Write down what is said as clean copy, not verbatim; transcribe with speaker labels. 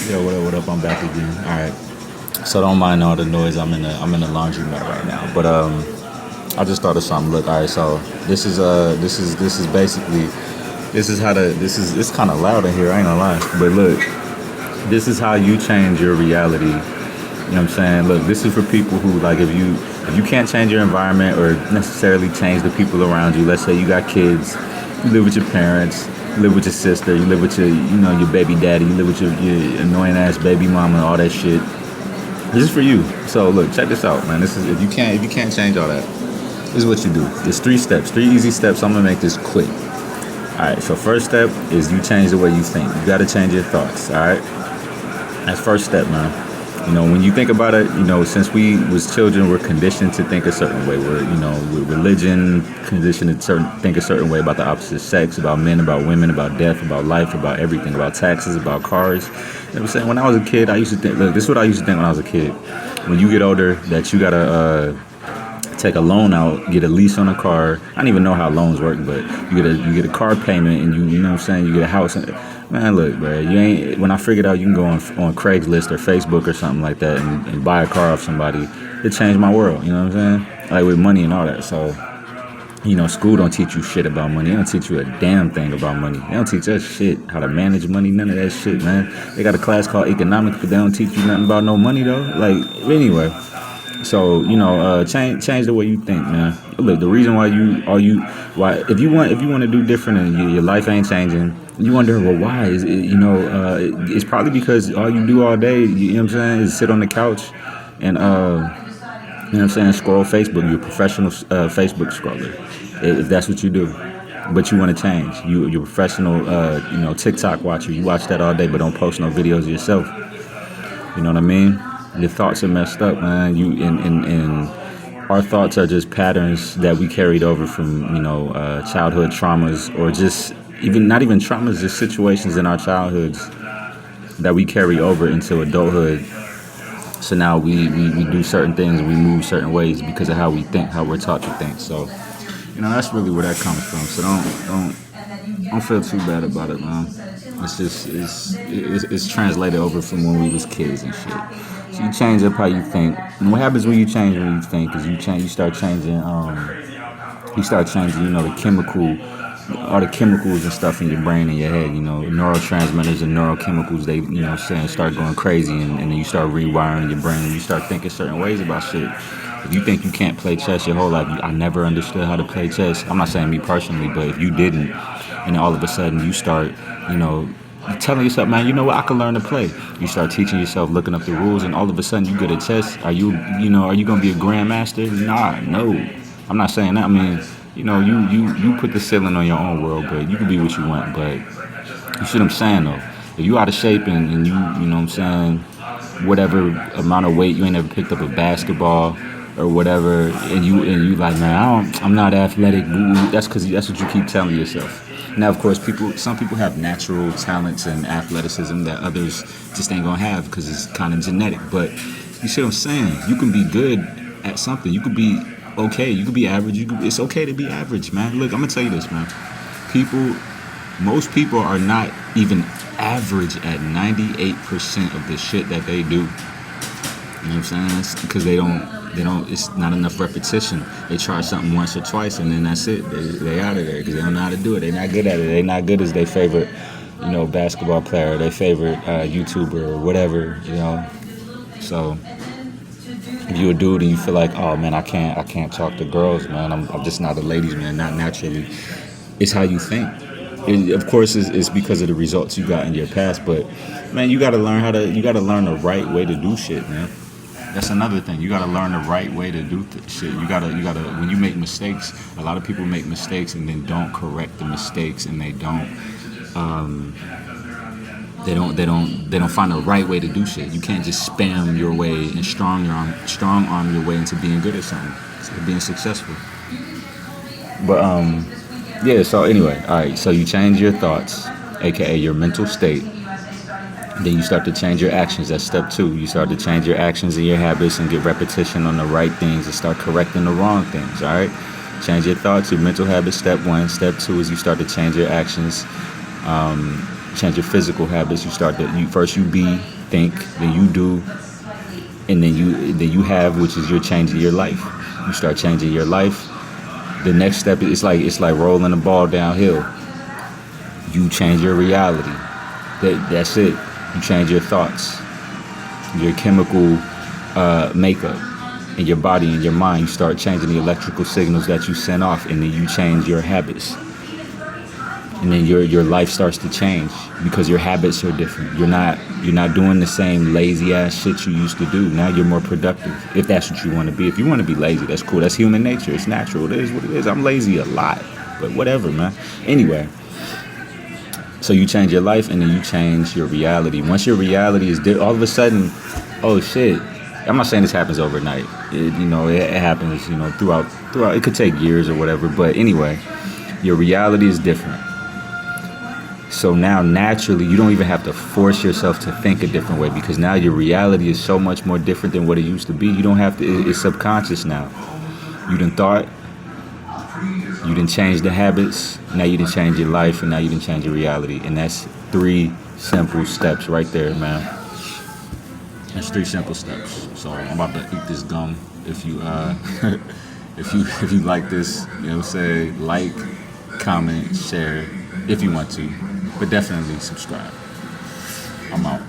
Speaker 1: Yo, what up? I'm back again. All right. So don't mind all the noise. I'm in the laundromat right now. But I just thought of something. Look, all right. So this is basically this is how to this is it's kind of loud in here. I ain't gonna lie. But look, this is how you change your reality. You know what I'm saying? Look, this is for people who like if you can't change your environment or necessarily change the people around you. Let's say you got kids, you live with your parents, you live with your sister, you live with your baby daddy, you live with your annoying ass baby mama, all that shit. This is for you. So look, check this out, man. This is if you can't change all that. This is what you do. There's three steps, three easy steps. I'm gonna make this quick. All right. So first step is you change the way you think. You got to change your thoughts. All right. That's first step, man. When you think about it, since we was children, we're conditioned to think a certain way. With religion, conditioned to think a certain way about the opposite sex, about men, about women, about death, about life, about everything, about taxes, about cars. You know what I'm saying? When I was a kid, I used to think, look, this is what I used to think when I was a kid. When you get older, that you gotta take a loan out, get a lease on a car. I don't even know how loans work, but you get a car payment, and you know what I'm saying, you get a house. Man, look, bro, you ain't. When I figured out you can go on Craigslist or Facebook or something like that and buy a car off somebody, it changed my world. You know what I'm saying? Like with money and all that. So, school don't teach you shit about money. They don't teach you a damn thing about money. They don't teach us shit how to manage money. None of that shit, man. They got a class called economics, but they don't teach you nothing about no money though. Like anyway. So change the way you think, man. Look, the reason why if you want to do different and your life ain't changing, you wonder, well, why is it? It's probably because all you do all day, you know what I'm saying, is sit on the couch and you know what I'm saying, scroll Facebook. You're a professional Facebook scroller, if that's what you do. But you want to change. You're a professional, TikTok watcher. You watch that all day, but don't post no videos of yourself. You know what I mean? Your thoughts are messed up, man. And our thoughts are just patterns that we carried over from, childhood traumas, or just not even traumas, just situations in our childhoods that we carry over into adulthood. So now we do certain things, we move certain ways because of how we think, how we're taught to think. So, that's really where that comes from. So don't feel too bad about it, man. It's just it's translated over from when we was kids and shit. So you change up how you think. And what happens when you change when you think is you start changing the chemical, all the chemicals and stuff in your brain and your head, neurotransmitters and neurochemicals, they, start going crazy, and then you start rewiring your brain and you start thinking certain ways about shit. If you think you can't play chess your whole life, I never understood how to play chess. I'm not saying me personally, but if you didn't, and all of a sudden you start, telling yourself, man, you know what, I can learn to play. You start teaching yourself, looking up the rules, and all of a sudden you good at chess. Are you gonna be a grandmaster? Nah, no. I'm not saying that. I mean, you put the ceiling on your own world, but you can be what you want. But you see what I'm saying though? If you out of shape and you know what I'm saying, whatever amount of weight, you ain't ever picked up a basketball or whatever, and you like, man, I'm not athletic. That's what you keep telling yourself. Now, of course, some people have natural talents and athleticism that others just ain't gonna have because it's kind of genetic. But you see what I'm saying? You can be good at something. You could be okay. You could be average. It's okay to be average, man. Look, I'm gonna tell you this, man. Most people are not even average at 98% of the shit that they do. You know what I'm saying? It's because they don't, it's not enough repetition. They try something once or twice and then that's it. They out of there because they don't know how to do it. They're not good at it. They're not good as their favorite, basketball player, their favorite YouTuber or whatever, So if you're a dude and you feel like, oh man, I can't talk to girls, man. I'm just not a ladies man, not naturally. It's how you think. Of course, it's because of the results you got in your past, but man, you gotta learn the right way to do shit, man. That's another thing. You gotta learn the right way to do shit. You gotta. When you make mistakes, a lot of people make mistakes and then don't correct the mistakes, and they don't find the right way to do shit. You can't just spam your way and strong arm your way into being good at something, being successful. But yeah. So anyway, all right. So you change your thoughts, aka your mental state. Then you start to change your actions. That's step 2. You start to change your actions and your habits and get repetition on the right things and start correcting the wrong things, all right? Change your thoughts, your mental habits, step 1. Step 2 is you start to change your actions. change your physical habits. You start to first you be, think, then you do, and then you have, which is you're changing your life. You start changing your life. The next step is it's like rolling a ball downhill. You change your reality. That's it. You change your thoughts, your chemical makeup in your body and your mind. You start changing the electrical signals that you send off, and then you change your habits. And then your life starts to change because your habits are different. You're not doing the same lazy ass shit you used to do. Now you're more productive. If that's what you want to be. If you want to be lazy, that's cool. That's human nature. It's natural. It is what it is. I'm lazy a lot, but whatever, man. Anyway, so you change your life and then you change your reality. Once your reality is all of a sudden, oh shit. I'm not saying this happens overnight. It happens, throughout. It could take years or whatever. But anyway, your reality is different. So now naturally, you don't even have to force yourself to think a different way because now your reality is so much more different than what it used to be. You don't have to, it's subconscious now. You done thought, you done change the habits, now you done change your life, and now you done change your reality. And that's 3 simple steps right there, man. That's 3 simple steps. So I'm about to eat this gum. If you if you like this, say like, comment, share if you want to. But definitely subscribe. I'm out.